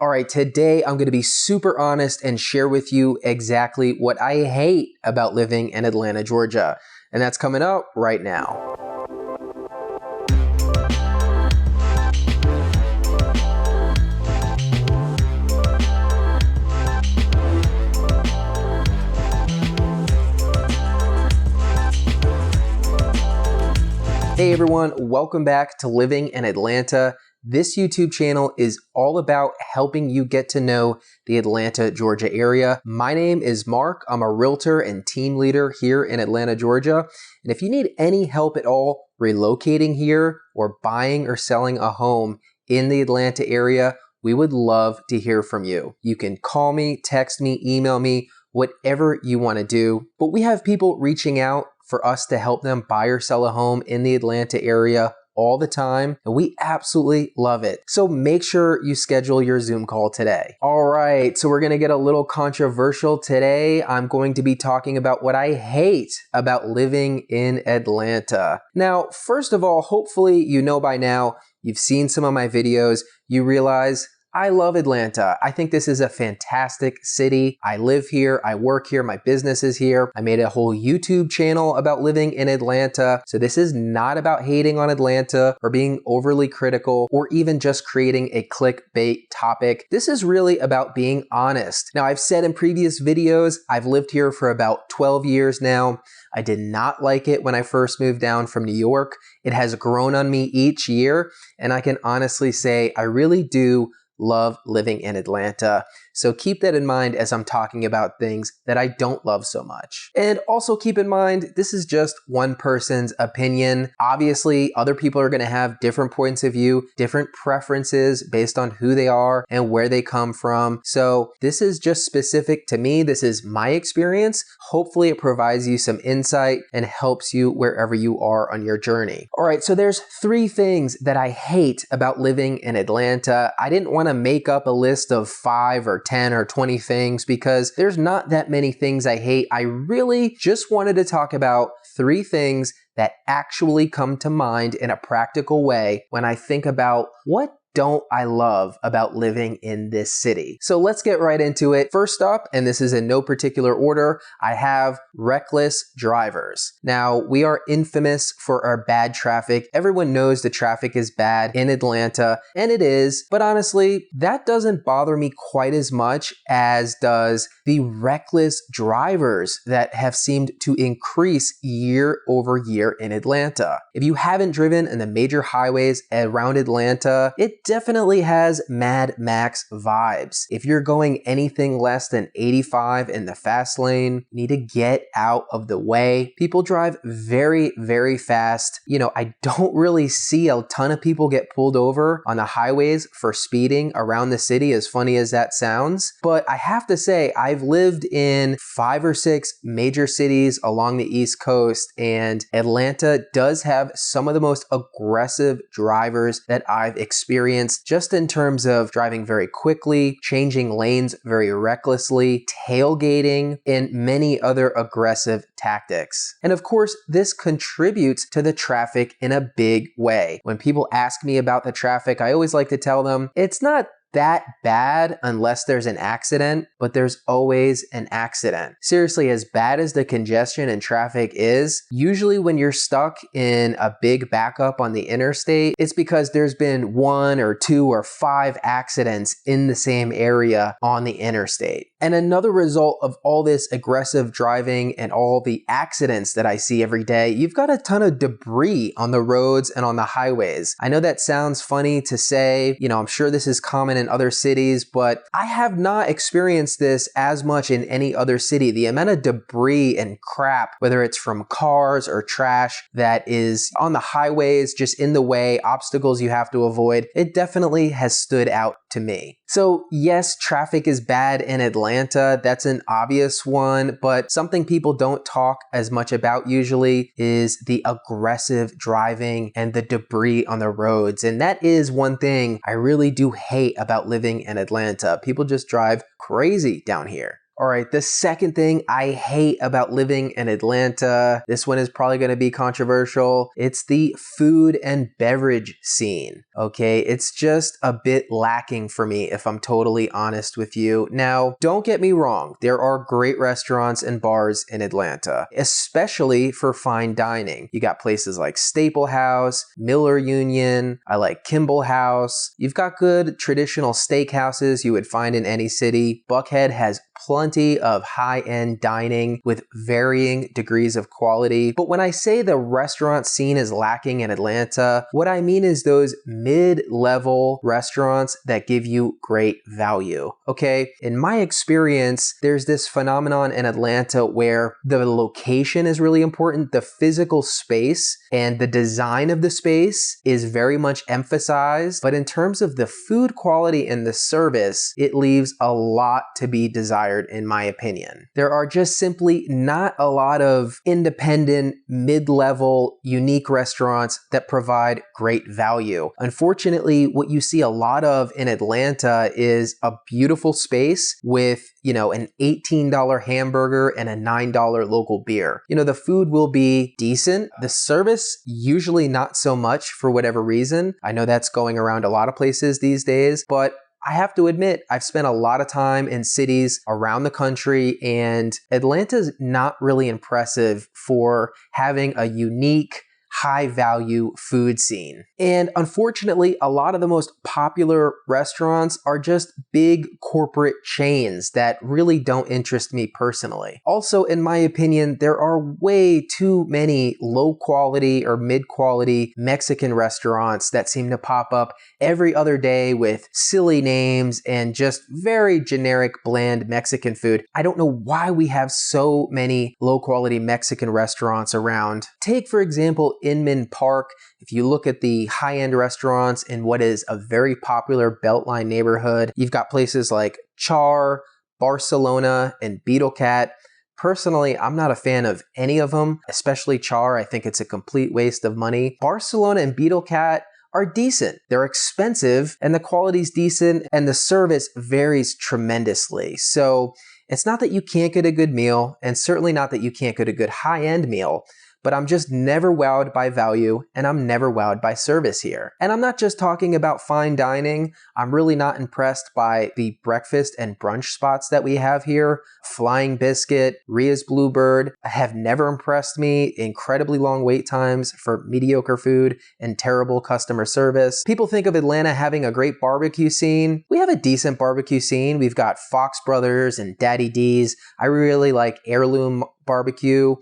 All right, today I'm going to be super honest and share with you exactly what I hate about living in Atlanta, Georgia. And that's coming up right now. Hey everyone, welcome back to Living in Atlanta. This YouTube channel is all about helping you get to know the Atlanta, Georgia area. My name is Mark. I'm a realtor and team leader here in Atlanta, Georgia. And if you need any help at all relocating here or buying or selling a home in the Atlanta area, we would love to hear from you. You can call me, text me, email me, whatever you want to do. But we have people reaching out for us to help them buy or sell a home in the Atlanta area all the time, and we absolutely love it. So make sure you schedule your Zoom call today. All right, so we're gonna get a little controversial today. I'm going to be talking about what I hate about living in Atlanta. Now, first of all, hopefully you know by now, you've seen some of my videos, you realize I love Atlanta. I think this is a fantastic city. I live here, I work here, my business is here. I made a whole YouTube channel about living in Atlanta. So this is not about hating on Atlanta or being overly critical or even just creating a clickbait topic. This is really about being honest. Now, I've said in previous videos, I've lived here for about 12 years now. I did not like it when I first moved down from New York. It has grown on me each year, and I can honestly say I really do love living in Atlanta. So keep that in mind as I'm talking about things that I don't love so much. And also keep in mind, this is just one person's opinion. Obviously, other people are going to have different points of view, different preferences based on who they are and where they come from. So this is just specific to me. This is my experience. Hopefully it provides you some insight and helps you wherever you are on your journey. All right, so there's 3 things that I hate about living in Atlanta. I didn't want to make up a list of 5 or 10 or 20 things because there's not that many things I hate. I really just wanted to talk about 3 things that actually come to mind in a practical way when I think about what don't I love about living in this city. So let's get right into it. First up, and this is in no particular order, I have reckless drivers. Now, we are infamous for our bad traffic. Everyone knows the traffic is bad in Atlanta, and it is, but honestly, that doesn't bother me quite as much as does the reckless drivers that have seemed to increase year over year in Atlanta. If you haven't driven in the major highways around Atlanta, it definitely has Mad Max vibes. If you're going anything less than 85 in the fast lane, you need to get out of the way. People drive very, very fast. You know, I don't really see a ton of people get pulled over on the highways for speeding around the city, as funny as that sounds. But I have to say, I've lived in 5 or 6 major cities along the East Coast, and Atlanta does have some of the most aggressive drivers that I've experienced, just in terms of driving very quickly, changing lanes very recklessly, tailgating, and many other aggressive tactics. And of course, this contributes to the traffic in a big way. When people ask me about the traffic, I always like to tell them it's not that bad unless there's an accident, but there's always an accident. Seriously, as bad as the congestion and traffic is, usually when you're stuck in a big backup on the interstate, it's because there's been 1 or 2 or 5 accidents in the same area on the interstate. And another result of all this aggressive driving and all the accidents that I see every day, you've got a ton of debris on the roads and on the highways. I know that sounds funny to say, I'm sure this is common in other cities, but I have not experienced this as much in any other city. The amount of debris and crap, whether it's from cars or trash that is on the highways, just in the way, obstacles you have to avoid, it definitely has stood out to me. So yes, traffic is bad in Atlanta. That's an obvious one, but something people don't talk as much about usually is the aggressive driving and the debris on the roads. And that is one thing I really do hate about living in Atlanta. People just drive crazy down here. All right, the second thing I hate about living in Atlanta, this one is probably going to be controversial. It's the food and beverage scene. Okay, it's just a bit lacking for me, if I'm totally honest with you. Now, don't get me wrong, there are great restaurants and bars in Atlanta, especially for fine dining. You got places like Staple House, Miller Union, I like Kimball House. You've got good traditional steakhouses you would find in any city. Buckhead has plenty of high-end dining with varying degrees of quality. But when I say the restaurant scene is lacking in Atlanta, what I mean is those mid-level restaurants that give you great value. Okay, in my experience, there's this phenomenon in Atlanta where the location is really important. The physical space and the design of the space is very much emphasized. But in terms of the food quality and the service, it leaves a lot to be desired, in my opinion. There are just simply not a lot of independent, mid-level, unique restaurants that provide great value. Unfortunately, what you see a lot of in Atlanta is a beautiful space with, an $18 hamburger and a $9 local beer. The food will be decent. The service, usually not so much for whatever reason. I know that's going around a lot of places these days, but I have to admit, I've spent a lot of time in cities around the country, and Atlanta's not really impressive for having a unique, high-value food scene. And unfortunately, a lot of the most popular restaurants are just big corporate chains that really don't interest me personally. Also, in my opinion, there are way too many low-quality or mid-quality Mexican restaurants that seem to pop up every other day with silly names and just very generic, bland Mexican food. I don't know why we have so many low-quality Mexican restaurants around. Take, for example, Inman Park. If you look at the high-end restaurants in what is a very popular Beltline neighborhood, you've got places like Char, Barcelona, and Beetle Cat. Personally, I'm not a fan of any of them, especially Char. I think it's a complete waste of money. Barcelona and Beetle Cat are decent. They're expensive and the quality's decent and the service varies tremendously. So it's not that you can't get a good meal, and certainly not that you can't get a good high-end meal, but I'm just never wowed by value and I'm never wowed by service here. And I'm not just talking about fine dining. I'm really not impressed by the breakfast and brunch spots that we have here. Flying Biscuit, Ria's Bluebird have never impressed me. Incredibly long wait times for mediocre food and terrible customer service. People think of Atlanta having a great barbecue scene. We have a decent barbecue scene. We've got Fox Brothers and Daddy D's. I really like Heirloom Barbecue.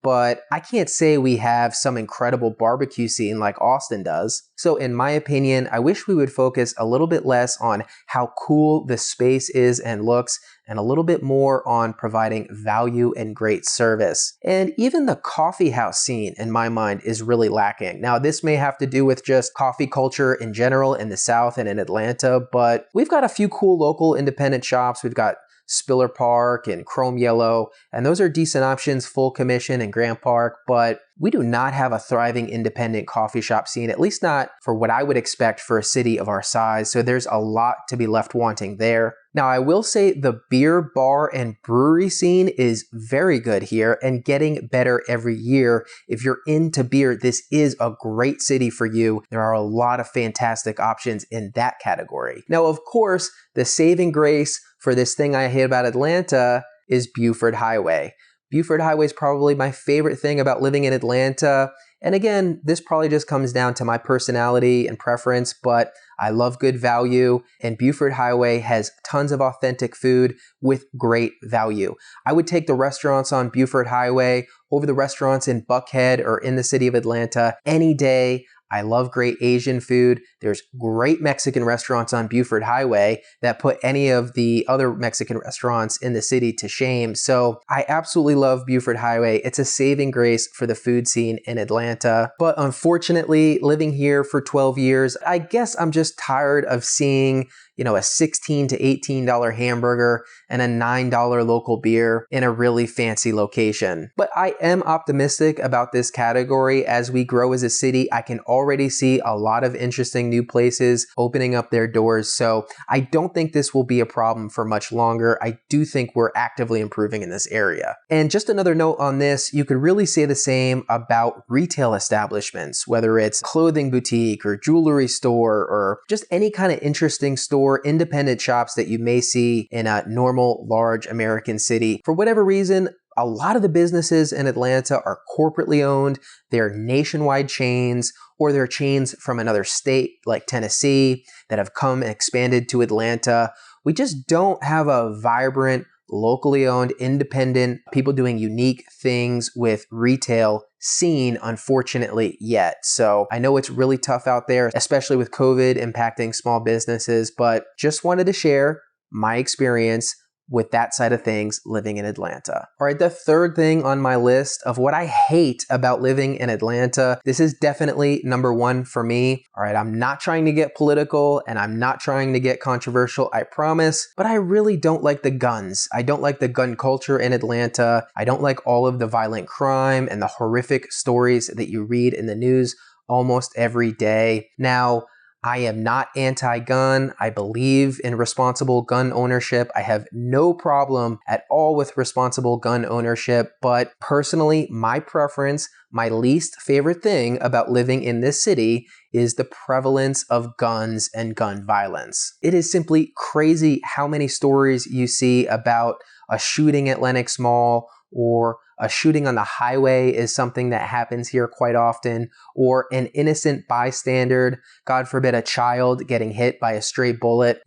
But I can't say we have some incredible barbecue scene like Austin does. So in my opinion, I wish we would focus a little bit less on how cool the space is and looks, and a little bit more on providing value and great service. And even the coffee house scene, in my mind, is really lacking. Now, this may have to do with just coffee culture in general in the South and in Atlanta, but we've got a few cool local independent shops. We've got Spiller Park and Chrome Yellow, and those are decent options, Full Commission and Grant Park, but we do not have a thriving independent coffee shop scene, at least not for what I would expect for a city of our size, so there's a lot to be left wanting there. Now, I will say the beer, bar, and brewery scene is very good here and getting better every year. If you're into beer, this is a great city for you. There are a lot of fantastic options in that category. Now, of course, the saving grace for this thing I hate about Atlanta is Buford Highway. Buford Highway is probably my favorite thing about living in Atlanta. And again, this probably just comes down to my personality and preference, but I love good value, and Buford Highway has tons of authentic food with great value. I would take the restaurants on Buford Highway over the restaurants in Buckhead or in the city of Atlanta any day. I love great Asian food. There's great Mexican restaurants on Buford Highway that put any of the other Mexican restaurants in the city to shame. So I absolutely love Buford Highway. It's a saving grace for the food scene in Atlanta. But unfortunately, living here for 12 years, I guess I'm just tired of seeing a $16 to $18 hamburger and a $9 local beer in a really fancy location. But I am optimistic about this category. As we grow as a city, I can already see a lot of interesting new places opening up their doors. So I don't think this will be a problem for much longer. I do think we're actively improving in this area. And just another note on this, you could really say the same about retail establishments, whether it's clothing boutique or jewelry store or just any kind of interesting store, independent shops that you may see in a normal large American city. For whatever reason, a lot of the businesses in Atlanta are corporately owned, they're nationwide chains, or they're chains from another state like Tennessee that have come and expanded to Atlanta. We just don't have a vibrant, locally owned, independent, people doing unique things with retail scene, unfortunately, yet. So I know it's really tough out there, especially with COVID impacting small businesses, but just wanted to share my experience with that side of things living in Atlanta. All right, the third thing on my list of what I hate about living in Atlanta, this is definitely number one for me. All right, I'm not trying to get political and I'm not trying to get controversial, I promise, but I really don't like the guns. I don't like the gun culture in Atlanta. I don't like all of the violent crime and the horrific stories that you read in the news almost every day. Now, I am not anti-gun. I believe in responsible gun ownership. I have no problem at all with responsible gun ownership, but personally, my preference, my least favorite thing about living in this city is the prevalence of guns and gun violence. It is simply crazy how many stories you see about a shooting at Lenox Mall, or a shooting on the highway is something that happens here quite often, or an innocent bystander, God forbid a child getting hit by a stray bullet.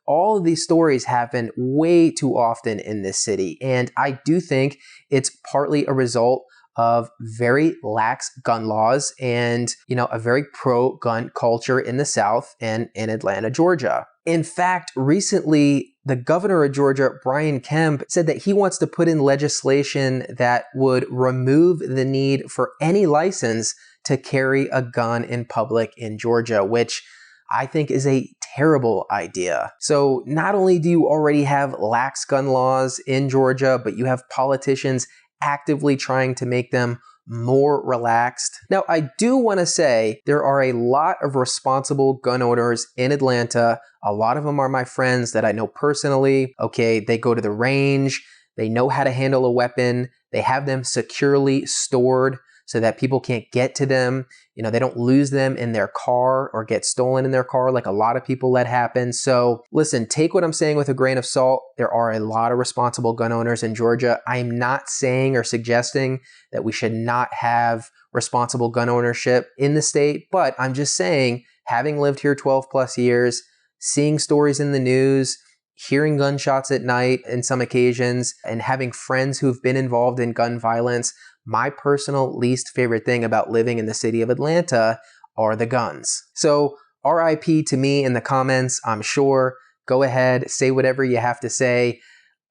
All of these stories happen way too often in this city, and I do think it's partly a result of very lax gun laws and, a very pro-gun culture in the South and in Atlanta, Georgia. In fact, recently, the governor of Georgia, Brian Kemp, said that he wants to put in legislation that would remove the need for any license to carry a gun in public in Georgia, which I think is a terrible idea. So not only do you already have lax gun laws in Georgia, but you have politicians actively trying to make them more relaxed. Now, I do want to say there are a lot of responsible gun owners in Atlanta. A lot of them are my friends that I know personally. Okay, they go to the range, they know how to handle a weapon, they have them securely stored so that people can't get to them. They don't lose them in their car or get stolen in their car like a lot of people let happen. So listen, take what I'm saying with a grain of salt. There are a lot of responsible gun owners in Georgia. I'm not saying or suggesting that we should not have responsible gun ownership in the state, but I'm just saying, having lived here 12 plus years, seeing stories in the news, hearing gunshots at night in some occasions, and having friends who've been involved in gun violence, my personal least favorite thing about living in the city of Atlanta are the guns. So RIP to me in the comments, I'm sure. Go ahead, say whatever you have to say.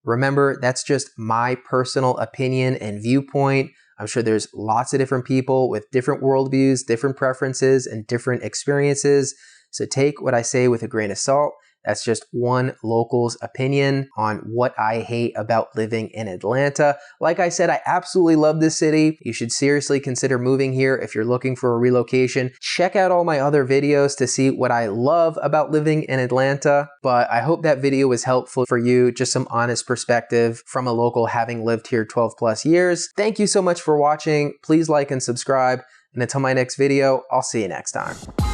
Remember, that's just my personal opinion and viewpoint. I'm sure there's lots of different people with different worldviews, different preferences, and different experiences. So take what I say with a grain of salt. That's just one local's opinion on what I hate about living in Atlanta. Like I said, I absolutely love this city. You should seriously consider moving here if you're looking for a relocation. Check out all my other videos to see what I love about living in Atlanta. But I hope that video was helpful for you, just some honest perspective from a local having lived here 12 plus years. Thank you so much for watching. Please like and subscribe. And until my next video, I'll see you next time.